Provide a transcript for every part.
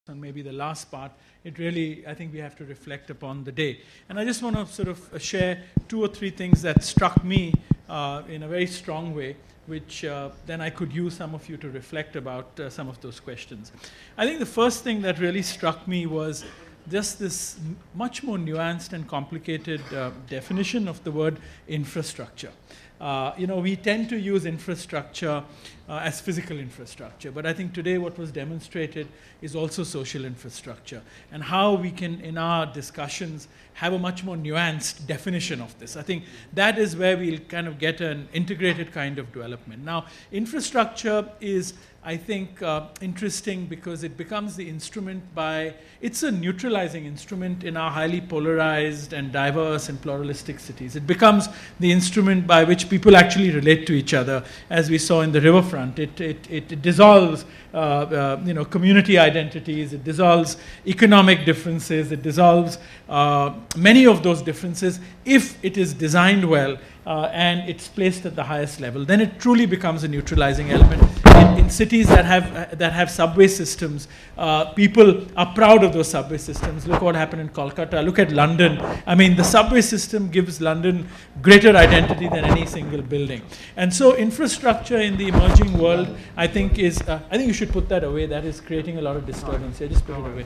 on maybe the last part, it really, I think we have to reflect upon the day. And I just want to sort of share 2 or 3 things that struck me in a very strong way, which then I could use some of you to reflect about some of those questions. I think the first thing that really struck me was just this much more nuanced and complicated definition of the word infrastructure. We tend to use infrastructure as physical infrastructure, but I think today what was demonstrated is also social infrastructure, and how we can, in our discussions, have a much more nuanced definition of this. I think that is where we'll kind of get an integrated kind of development. Now, infrastructure is, I think, interesting because it becomes the instrument it's a neutralizing instrument in our highly polarized and diverse and pluralistic cities. It becomes the instrument by which people actually relate to each other, as we saw in the riverfront. It dissolves community identities, it dissolves economic differences, it dissolves many of those differences if it is designed well and it's placed at the highest level. Then it truly becomes a neutralizing element. In cities that have subway systems, people are proud of those subway systems. Look what happened in Kolkata. Look at London. I mean, the subway system gives London greater identity than any single building. And so infrastructure in the emerging world, I think you should put that away. That is creating a lot of disturbance. Just put it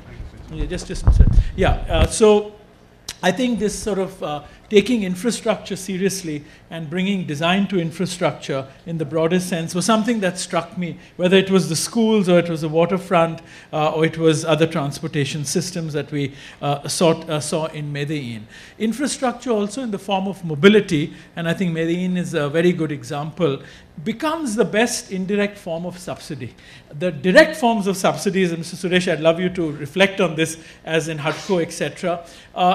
away. So I think this sort of taking infrastructure seriously and bringing design to infrastructure in the broadest sense was something that struck me, whether it was the schools or it was the waterfront or it was other transportation systems that we saw in Medellin. Infrastructure also in the form of mobility, and I think Medellin is a very good example, becomes the best indirect form of subsidy. The direct forms of subsidies, and Mr. Suresh, I'd love you to reflect on this, as in HUDCO, etc.,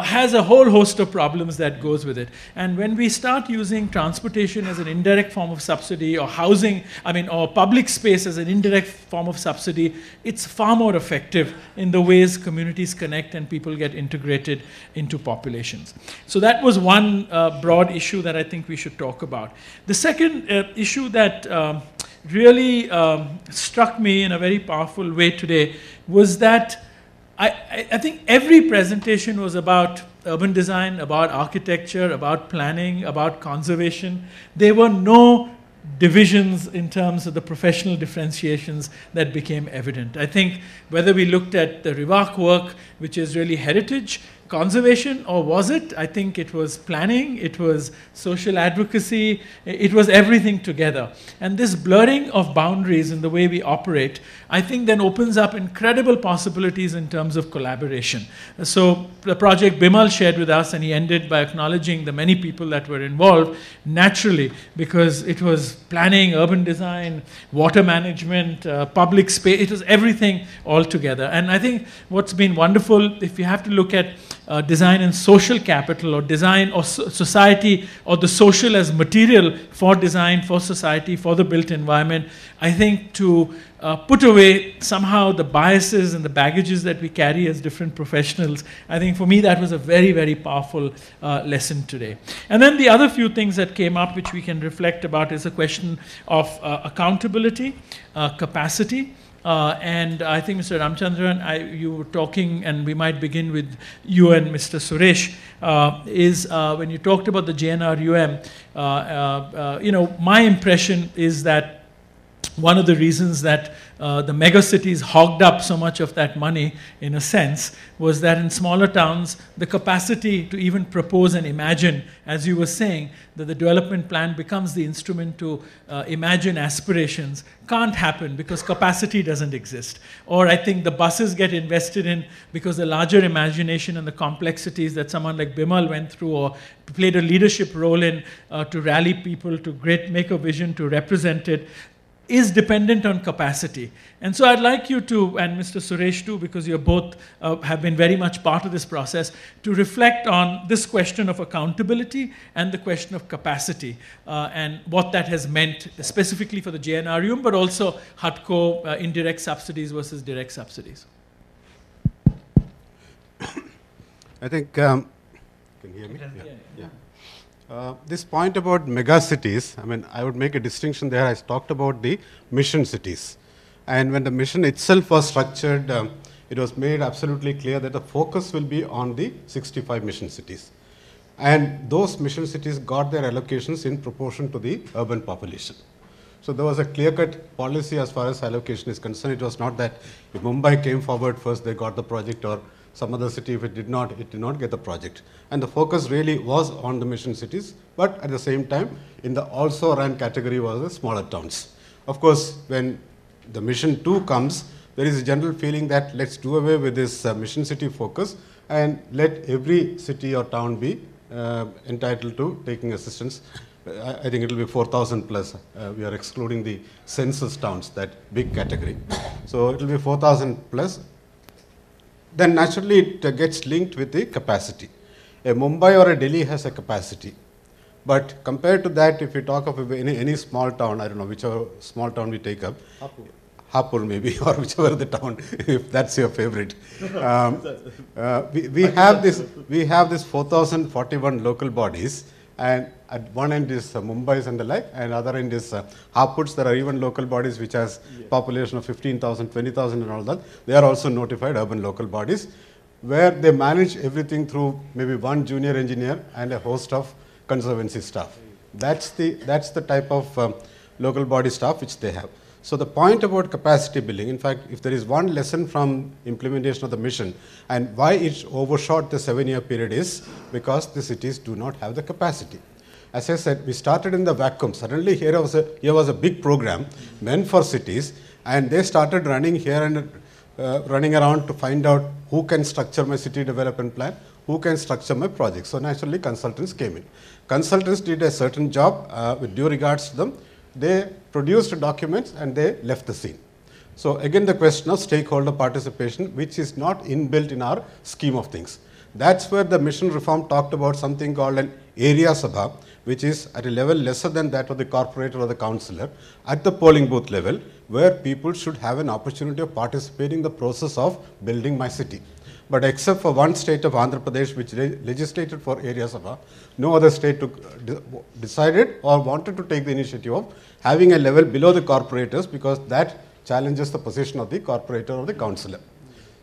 has a whole host of problems that goes with it. And when we start using transportation as an indirect form of subsidy, or housing, or public space as an indirect form of subsidy, it's far more effective in the ways communities connect and people get integrated into populations. So that was one broad issue that I think we should talk about. The second issue that really struck me in a very powerful way today was that I think every presentation was about urban design, about architecture, about planning, about conservation. There were no divisions in terms of the professional differentiations that became evident. I think whether we looked at the Rivak work, which is really heritage, conservation, or was it? I think it was planning, it was social advocacy, it was everything together. And this blurring of boundaries in the way we operate, I think then opens up incredible possibilities in terms of collaboration. So the project Bimal shared with us, and he ended by acknowledging the many people that were involved, naturally, because it was planning, urban design, water management, public space, it was everything all together. And I think what's been wonderful, if you have to look at design and social capital, or design or society, or the social as material for design, for society, for the built environment, I think to put away somehow the biases and the baggages that we carry as different professionals, I think for me that was a very, very powerful lesson today. And then the other few things that came up which we can reflect about is a question of accountability, capacity. And I think, Mr. Ramachandran, you were talking, and we might begin with you and Mr. Suresh, when you talked about the JNRUM, my impression is that one of the reasons that the megacities hogged up so much of that money, in a sense, was that in smaller towns, the capacity to even propose and imagine, as you were saying, that the development plan becomes the instrument to imagine aspirations, can't happen because capacity doesn't exist. Or I think the buses get invested in because the larger imagination and the complexities that someone like Bimal went through or played a leadership role in to rally people to make a vision, to represent it, is dependent on capacity. And so I'd like you to, and Mr. Suresh too, because you both have been very much part of this process, to reflect on this question of accountability and the question of capacity and what that has meant specifically for the JNRUM, but also HUDCO indirect subsidies versus direct subsidies. I think, can you hear me? Yeah. This point about megacities, I would make a distinction there. I talked about the mission cities. And when the mission itself was structured it was made absolutely clear that the focus will be on the 65 mission cities. And those mission cities got their allocations in proportion to the urban population. So there was a clear-cut policy as far as allocation is concerned. It was not that if Mumbai came forward first, they got the project, or some other city, if it did not get the project. And the focus really was on the mission cities, but at the same time, in the also ran category was the smaller towns. Of course, when the mission 2 comes, there is a general feeling that let's do away with this mission city focus and let every city or town be entitled to taking assistance. I think it will be 4,000 plus. We are excluding the census towns, that big category. So it will be 4,000 plus. Then naturally it gets linked with the capacity. A Mumbai or a Delhi has a capacity. But compared to that, if we talk of any small town, I don't know, whichever small town we take up, Hapur maybe, or whichever the town, if that's your favorite. We have this 4,041 local bodies, and at one end is Mumbai's and the like, and other end is Hapur's. There are even local bodies which has population of 15,000, 20,000 and all that. They are also notified urban local bodies, where they manage everything through maybe one junior engineer and a host of conservancy staff. That's the type of local body staff which they have. So the point about capacity building, in fact, if there is one lesson from implementation of the mission and why it overshot the 7-year period is because the cities do not have the capacity. As I said, we started in the vacuum. Suddenly here was a big program meant for cities, and they started running here and running around to find out who can structure my city development plan, who can structure my project. So naturally consultants came in. Consultants did a certain job with due regards to them. They produced documents and they left the scene. So again, the question of stakeholder participation, which is not inbuilt in our scheme of things. That's where the mission reform talked about something called an area sabha, which is at a level lesser than that of the corporator or the councillor, at the polling booth level, where people should have an opportunity of participating in the process of building my city. But except for one state of Andhra Pradesh, which legislated for area sabha, no other state decided or wanted to take the initiative of having a level below the corporators, because that challenges the position of the corporator or the councillor.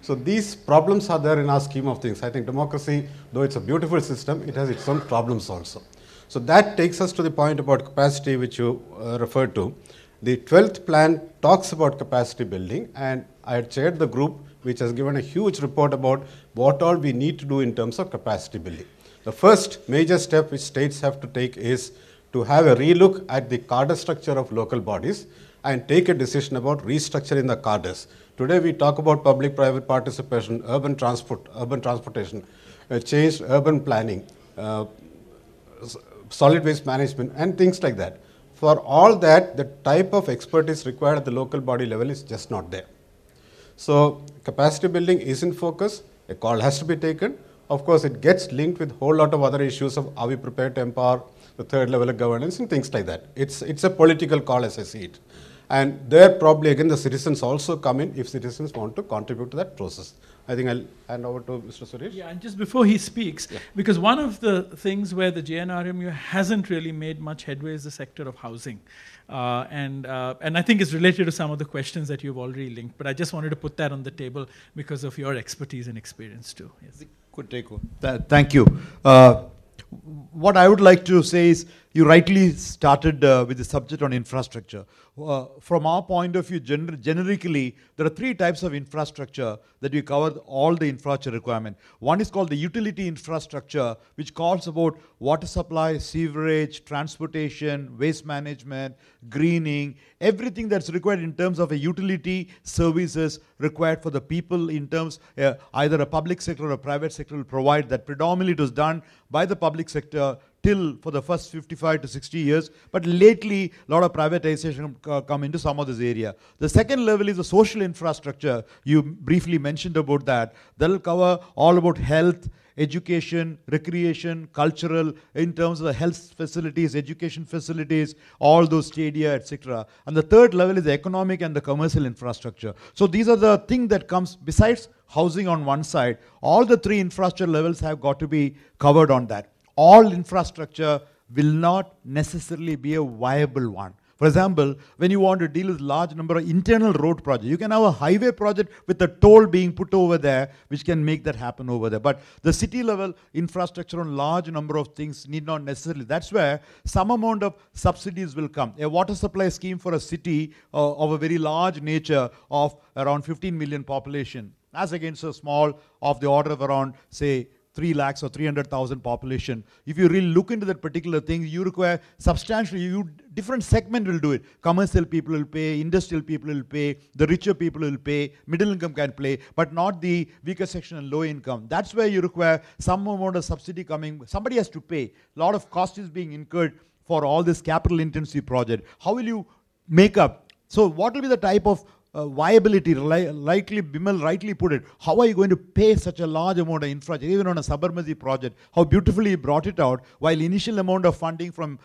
So these problems are there in our scheme of things. I think democracy, though it's a beautiful system, it has its own problems also. So that takes us to the point about capacity which you referred to. The 12th plan talks about capacity building, and I had chaired the group which has given a huge report about what all we need to do in terms of capacity building. The first major step which states have to take is to have a relook at the cadre structure of local bodies and take a decision about restructuring the cadres. Today we talk about public-private participation, urban transportation, changed urban planning, solid waste management and things like that. For all that, the type of expertise required at the local body level is just not there. So capacity building is in focus, a call has to be taken. Of course, it gets linked with a whole lot of other issues of are we prepared to empower the third level of governance and things like that. It's a political call as I see it. And there probably again the citizens also come in if citizens want to contribute to that process. I think I'll hand over to Mr. Suresh. Yeah, and just before he speaks, because one of the things where the JNRMU hasn't really made much headway is the sector of housing. And I think it's related to some of the questions that you've already linked, but I just wanted to put that on the table because of your expertise and experience too. Yes. Could take one. Thank you. What I would like to say is, you rightly started with the subject on infrastructure. From our point of view, generically, there are 3 types of infrastructure that we cover all the infrastructure requirement. One is called the utility infrastructure, which calls about water supply, sewerage, transportation, waste management, greening, everything that's required in terms of a utility services required for the people in terms, either a public sector or a private sector will provide that. Predominantly it was done by the public sector till for the first 55 to 60 years, but lately a lot of privatization come into some of this area. The second level is the social infrastructure. You briefly mentioned about that. That will cover all about health, education, recreation, cultural, in terms of the health facilities, education facilities, all those stadia, etc. And the third level is the economic and the commercial infrastructure. So these are the thing that comes besides housing on one side. All the 3 infrastructure levels have got to be covered on that. All infrastructure will not necessarily be a viable one. For example, when you want to deal with large number of internal road projects, you can have a highway project with a toll being put over there, which can make that happen over there. But the city level infrastructure on large number of things need not necessarily. That's where some amount of subsidies will come. A water supply scheme for a city of a very large nature of around 15 million population, as against a small of the order of around, say, 3 lakhs or 300,000 population. If you really look into that particular thing, you require substantially, different segment will do it. Commercial people will pay, industrial people will pay, the richer people will pay, middle income can pay, but not the weaker section and low income. That's where you require some amount of subsidy coming. Somebody has to pay. A lot of cost is being incurred for all this capital intensive project. How will you make up? So what will be the type of viability, Bimal rightly put it, how are you going to pay such a large amount of infrastructure, even on a Sabarmati project? How beautifully he brought it out, while initial amount of funding from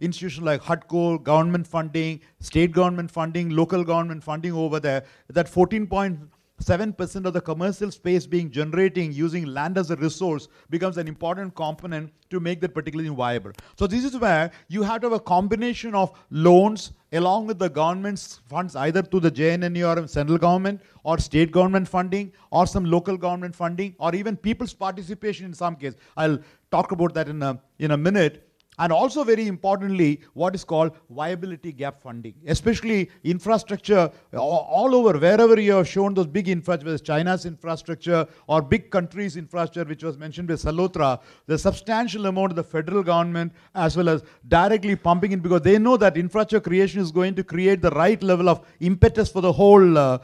institutions like HUDCO, government funding, state government funding, local government funding over there, that 14.7% of the commercial space being generating using land as a resource becomes an important component to make that particularly viable. So this is where you have to have a combination of loans along with the government's funds, either through the JNNE or central government or state government funding or some local government funding or even people's participation in some case. I'll talk about that in a minute. And also very importantly, what is called viability gap funding, especially infrastructure all over, wherever you have shown those big infrastructure, whether it's China's infrastructure or big countries' infrastructure, which was mentioned by Salhotra, the substantial amount of the federal government as well as directly pumping in, because they know that infrastructure creation is going to create the right level of impetus for the whole,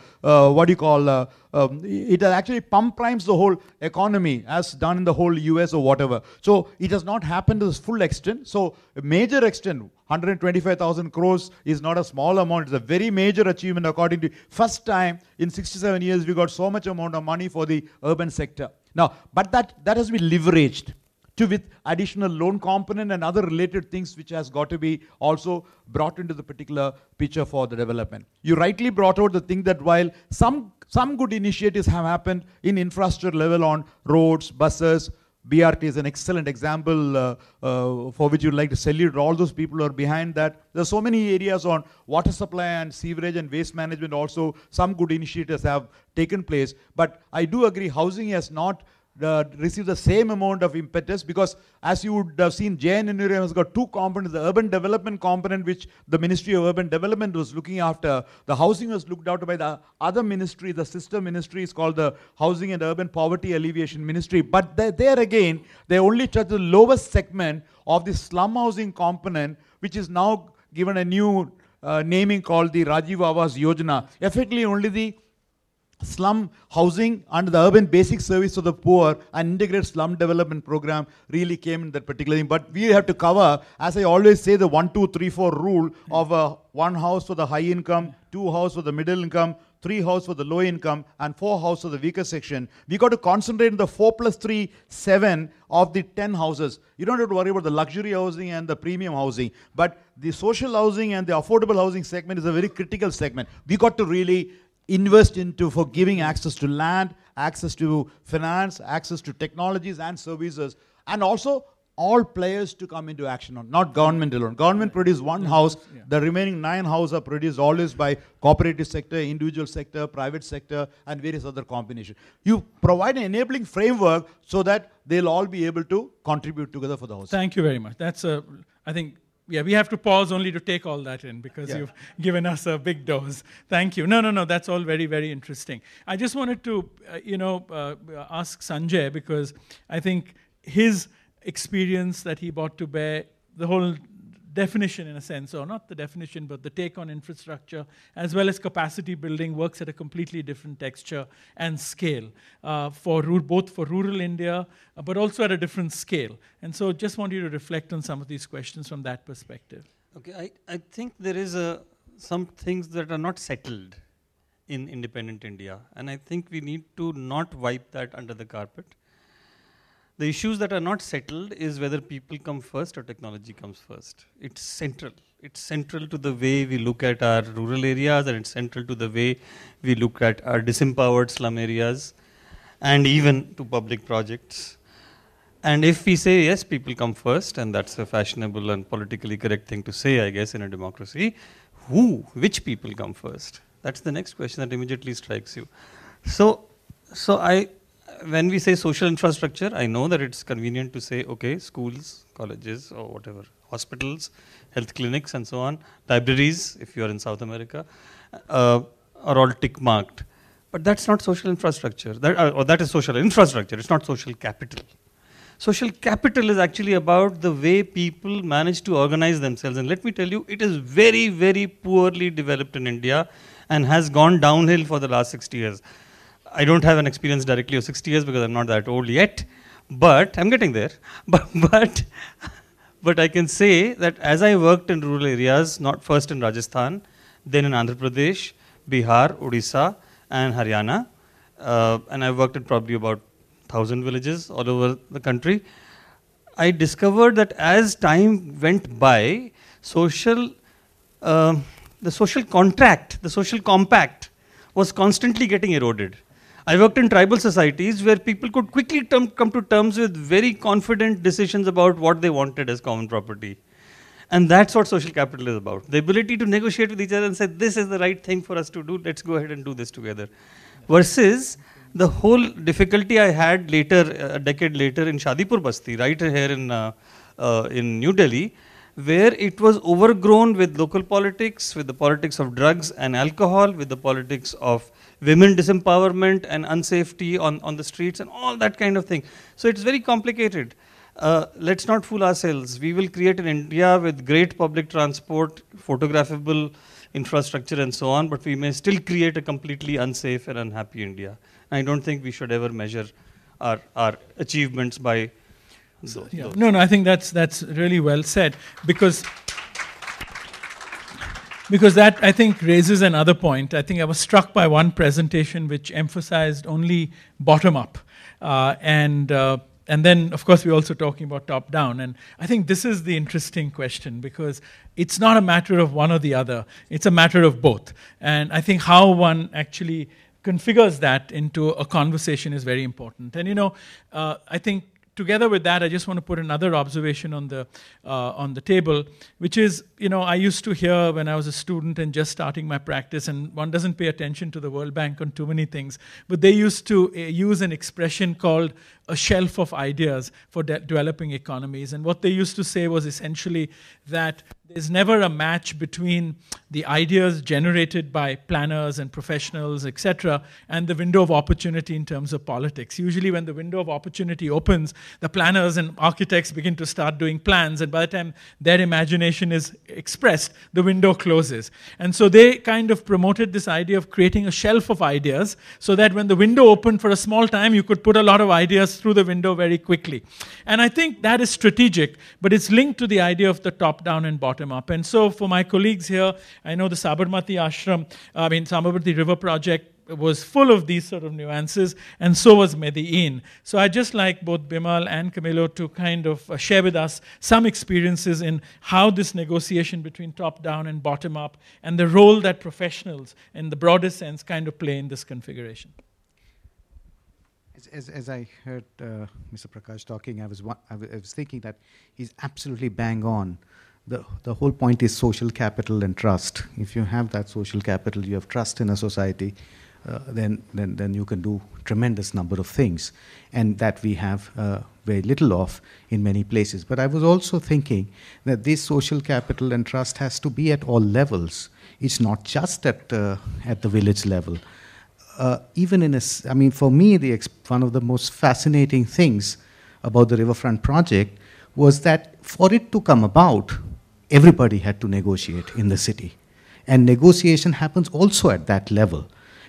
it actually pump primes the whole economy as done in the whole US or whatever. So it has not happened to this full extent. So a major extent, 125,000 crores is not a small amount. It's a very major achievement according to first time in 67 years we got so much amount of money for the urban sector. Now, but that has been leveraged to with additional loan component and other related things which has got to be also brought into the particular picture for the development. You rightly brought out the thing that while some good initiatives have happened in infrastructure level on roads, buses, BRT is an excellent example for which you'd like to salute all those people who are behind that. There are so many areas on water supply and sewerage and waste management also. Some good initiatives have taken place. But I do agree housing has not received the same amount of impetus, because as you would have seen, JNNE has got two components, the urban development component which the Ministry of Urban Development was looking after. The housing was looked after by the other ministry, the sister ministry is called the Housing and Urban Poverty Alleviation Ministry. But there again, they only touch the lowest segment of the slum housing component, which is now given a new naming called the Rajiv Awas Yojana. Effectively only the slum housing under the urban basic service for the poor and integrated slum development program really came in that particular thing. But we have to cover, as I always say, the 1, 2, 3, 4 rule of 1 house for the high income, 2 house for the middle income, 3 house for the low income, and 4 house for the weaker section. We got to concentrate on the 4 plus 3, 7 of the 10 houses. You don't have to worry about the luxury housing and the premium housing. But the social housing and the affordable housing segment is a very critical segment. We got to really invest into for giving access to land, access to finance, access to technologies and services, and also all players to come into action on, not government alone. Government produces 1 house, the remaining 9 houses are produced always by cooperative sector, individual sector, private sector, and various other combinations. You provide an enabling framework so that they'll all be able to contribute together for the house. Thank you very much. That's I think, yeah, we have to pause only to take all that in, because you've given us a big dose. Thank you. No, that's all very, very interesting. I just wanted to, ask Sanjay, because I think his experience that he brought to bear, the whole definition in a sense, or not the definition, but the take on infrastructure, as well as capacity building, works at a completely different texture and scale both for rural India, but also at a different scale. And so just want you to reflect on some of these questions from that perspective. Okay, I think there is some things that are not settled in independent India, and I think we need to not wipe that under the carpet. The issues that are not settled is whether people come first or technology comes first. It's central. It's central to the way we look at our rural areas, and it's central to the way we look at our disempowered slum areas, and even to public projects. And if we say, yes, people come first, and that's a fashionable and politically correct thing to say, I guess, in a democracy, which people come first? That's the next question that immediately strikes you. So when we say social infrastructure, I know that it's convenient to say, okay, schools, colleges, or whatever, hospitals, health clinics, and so on, libraries, if you are in South America, are all tick-marked. But that's not social infrastructure. That is social infrastructure. It's not social capital. Social capital is actually about the way people manage to organize themselves. And let me tell you, it is very, very poorly developed in India and has gone downhill for the last 60 years. I don't have an experience directly of 60 years because I'm not that old yet, but I'm getting there. But I can say that as I worked in rural areas, not first in Rajasthan, then in Andhra Pradesh, Bihar, Odisha, and Haryana, and I worked in probably about 1,000 villages all over the country, I discovered that as time went by, the social contract, the social compact was constantly getting eroded. I worked in tribal societies where people could quickly come to terms with very confident decisions about what they wanted as common property. And that's what social capital is about. The ability to negotiate with each other and say, this is the right thing for us to do, let's go ahead and do this together. Versus the whole difficulty I had later, a decade later, in Shadipur Basti, right here in New Delhi, where it was overgrown with local politics, with the politics of drugs and alcohol, with the politics of women disempowerment and unsafety on the streets and all that kind of thing. So it's very complicated. Let's not fool ourselves. We will create an India with great public transport, photographable infrastructure and so on, but we may still create a completely unsafe and unhappy India. I don't think we should ever measure our achievements by those. Yeah. No, I think that's really well said, because that, I think, raises another point. I think I was struck by one presentation which emphasized only bottom-up. And then, of course, we're also talking about top-down. And I think this is the interesting question, because it's not a matter of one or the other. It's a matter of both. And I think how one actually configures that into a conversation is very important. And, I think together with that, I just want to put another observation on the table, which is, I used to hear when I was a student and just starting my practice, and one doesn't pay attention to the World Bank on too many things, but they used to use an expression called a shelf of ideas for developing economies. And what they used to say was essentially that there's never a match between the ideas generated by planners and professionals, etc., and the window of opportunity in terms of politics. Usually when the window of opportunity opens, the planners and architects begin to start doing plans, and by the time their imagination is expressed, the window closes. And so they kind of promoted this idea of creating a shelf of ideas, so that when the window opened for a small time, you could put a lot of ideas through the window very quickly. And I think that is strategic, but it's linked to the idea of the top-down and bottom-up. And so for my colleagues here, I know the Sabarmati River Project was full of these sort of nuances, and so was Medellin. So I'd just like both Bimal and Camilo to kind of share with us some experiences in how this negotiation between top-down and bottom-up, and the role that professionals, in the broadest sense, kind of play in this configuration. As I heard Mr. Prakash talking, I was thinking that he's absolutely bang on. The whole point is social capital and trust. If you have that social capital, you have trust in a society, then you can do tremendous number of things, and that we have very little of in many places. But I was also thinking that this social capital and trust has to be at all levels. It's not just at the village level. Even for me, one of the most fascinating things about the Riverfront project was that for it to come about, everybody had to negotiate in the city. And negotiation happens also at that level.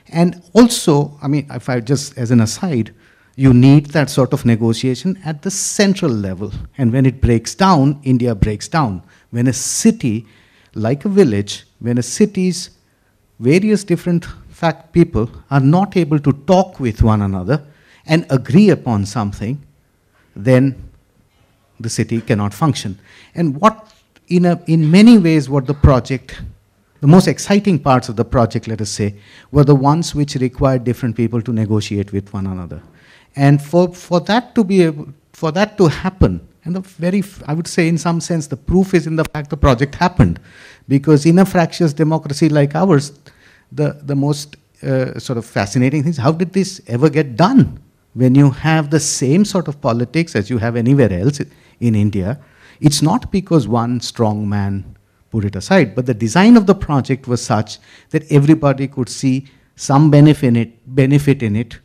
And also, if I just, as an aside, you need that sort of negotiation at the central level. And when it breaks down, India breaks down. When a city, like a village, when a city's various different people are not able to talk with one another and agree upon something, then the city cannot function. And in many ways, what the most exciting parts of the project, let us say, were the ones which required different people to negotiate with one another. And for for that to happen, and I would say in some sense the proof is in the fact the project happened, because in a fractious democracy like ours, the most sort of fascinating thing is, how did this ever get done? When you have the same sort of politics as you have anywhere else in India, it's not because one strong man put it aside, but the design of the project was such that everybody could see some benefit in it,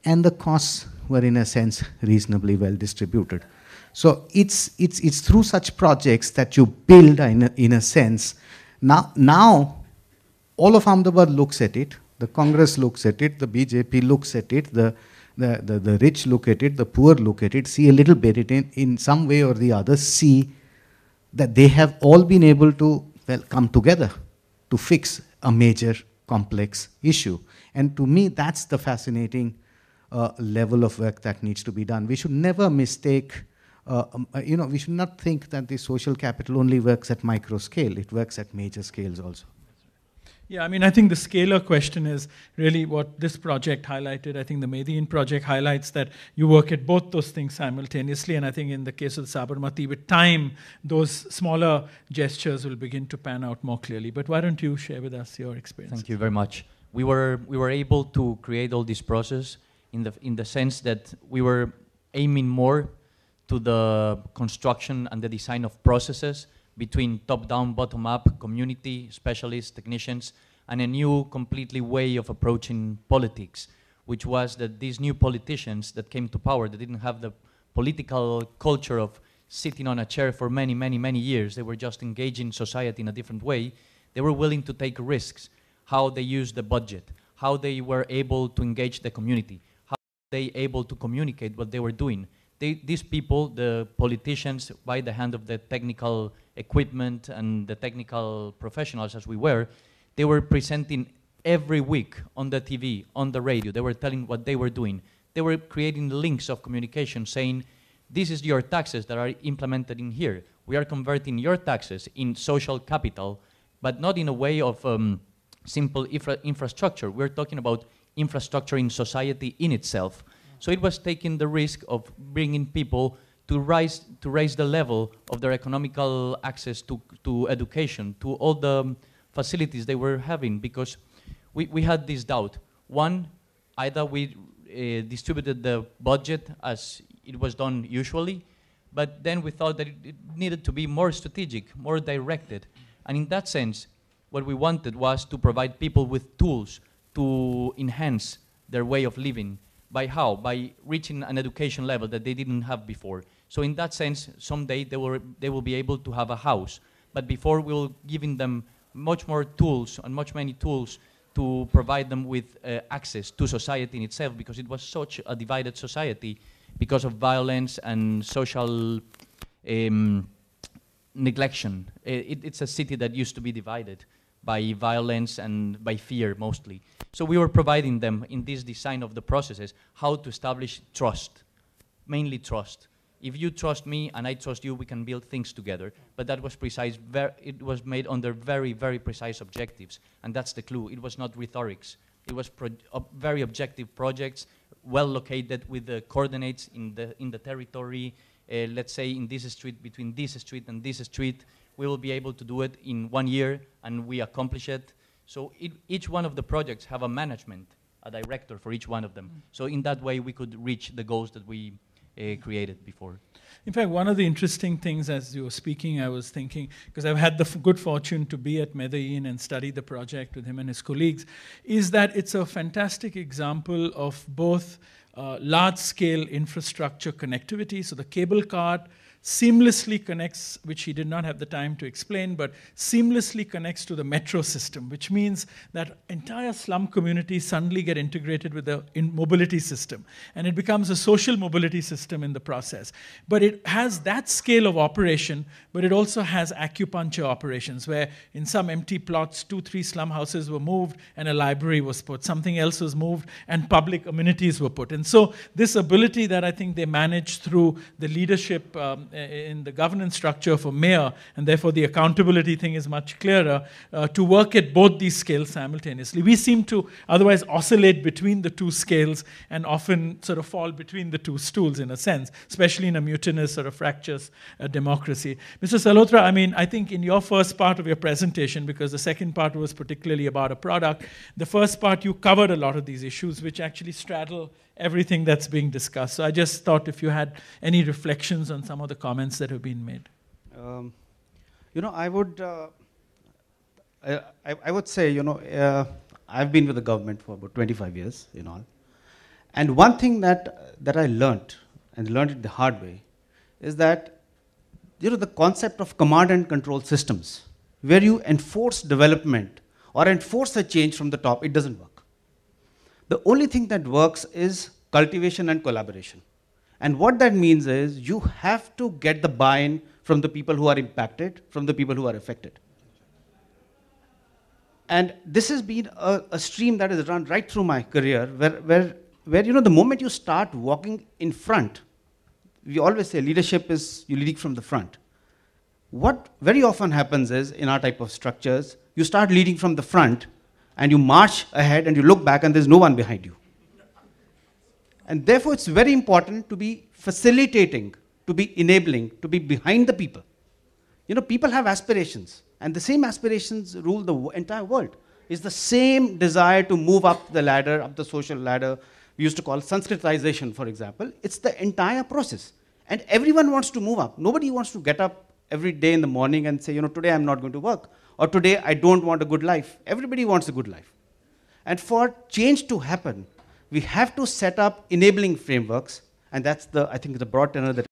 and the costs were in a sense reasonably well distributed. So it's through such projects that you build in a sense. Now all of Ahmedabad looks at it, the Congress looks at it, the BJP looks at it, the rich look at it, the poor look at it, see a little bit in some way or the other, see that they have all been able to, well, come together to fix a major complex issue. And to me, that's the fascinating level of work that needs to be done. We should never mistake, we should not think that the social capital only works at micro scale. It works at major scales also. Yeah, I mean, I think the scalar question is really what this project highlighted. I think the Median project highlights that you work at both those things simultaneously, and I think in the case of the Sabarmati, with time, those smaller gestures will begin to pan out more clearly. But why don't you share with us your experience? Thank you very much. We were able to create all this process in the sense that we were aiming more to the construction and the design of processes between top-down, bottom-up, community, specialists, technicians, and a new completely way of approaching politics, which was that these new politicians that came to power, they didn't have the political culture of sitting on a chair for many, many, many years. They were just engaging society in a different way. They were willing to take risks, how they used the budget, how they were able to engage the community, how they were able to communicate what they were doing. These people, the politicians, by the hand of the technical equipment and the technical professionals as we were, they were presenting every week on the TV, on the radio. They were telling what they were doing. They were creating links of communication saying, this is your taxes that are implemented in here. We are converting your taxes in social capital, but not in a way of simple infrastructure. We're talking about infrastructure in society in itself. So it was taking the risk of bringing people to raise the level of their economical access to education, to all the facilities they were having, because we had this doubt. One, either we distributed the budget as it was done usually, but then we thought that it needed to be more strategic, more directed. And in that sense, what we wanted was to provide people with tools to enhance their way of living. By how? By reaching an education level that they didn't have before. So in that sense, someday they will be able to have a house. But before, we will giving them much more tools and many tools to provide them with access to society in itself, because it was such a divided society because of violence and social neglection. It's a city that used to be divided by violence and by fear mostly. So we were providing them in this design of the processes how to establish trust, mainly trust. If you trust me and I trust you, we can build things together. But that was precise, it was made under very, very precise objectives. And that's the clue. It was not rhetorics. It was very objective projects, well located with the coordinates in the territory. Let's say in this street, between this street and this street, we will be able to do it in 1 year, and we accomplish it. So each one of the projects have a management, a director for each one of them. So in that way, we could reach the goals that we created before. In fact, one of the interesting things as you were speaking, I was thinking, because I've had the good fortune to be at Medellin and study the project with him and his colleagues, is that it's a fantastic example of both large-scale infrastructure connectivity. So the cable cart seamlessly connects, which he did not have the time to explain, but seamlessly connects to the metro system, which means that entire slum communities suddenly get integrated with the mobility system. And it becomes a social mobility system in the process. But it has that scale of operation, but it also has acupuncture operations, where in some empty plots, 2-3 slum houses were moved and a library was put. Something else was moved and public amenities were put. And so this ability that I think they managed through the leadership in the governance structure for mayor, and therefore the accountability thing is much clearer, to work at both these scales simultaneously. We seem to otherwise oscillate between the two scales and often sort of fall between the two stools in a sense, especially in a mutinous sort of fractious democracy. Mr. Salhotra, I mean, I think in your first part of your presentation, because the second part was particularly about a product, the first part you covered a lot of these issues which actually straddle everything that's being discussed. So I just thought if you had any reflections on some of the comments that have been made. I would say, I've been with the government for about 25 years in all. And one thing that I learned, and learned it the hard way, is that, the concept of command and control systems, where you enforce development or enforce a change from the top, it doesn't work. The only thing that works is cultivation and collaboration. And what that means is you have to get the buy-in from the people who are impacted, from the people who are affected. And this has been a stream that has run right through my career, where the moment you start walking in front, we always say leadership is you leading from the front. What very often happens is, in our type of structures, you start leading from the front, and you march ahead and you look back and there's no one behind you. And therefore it's very important to be facilitating, to be enabling, to be behind the people. People have aspirations, and the same aspirations rule the entire world. It's the same desire to move up the ladder, up the social ladder. We used to call Sanskritization, for example. It's the entire process. And everyone wants to move up. Nobody wants to get up every day in the morning and say, today I'm not going to work. Or today I don't want a good life. Everybody wants a good life. And for change to happen, we have to set up enabling frameworks, and that's I think the broad tenor that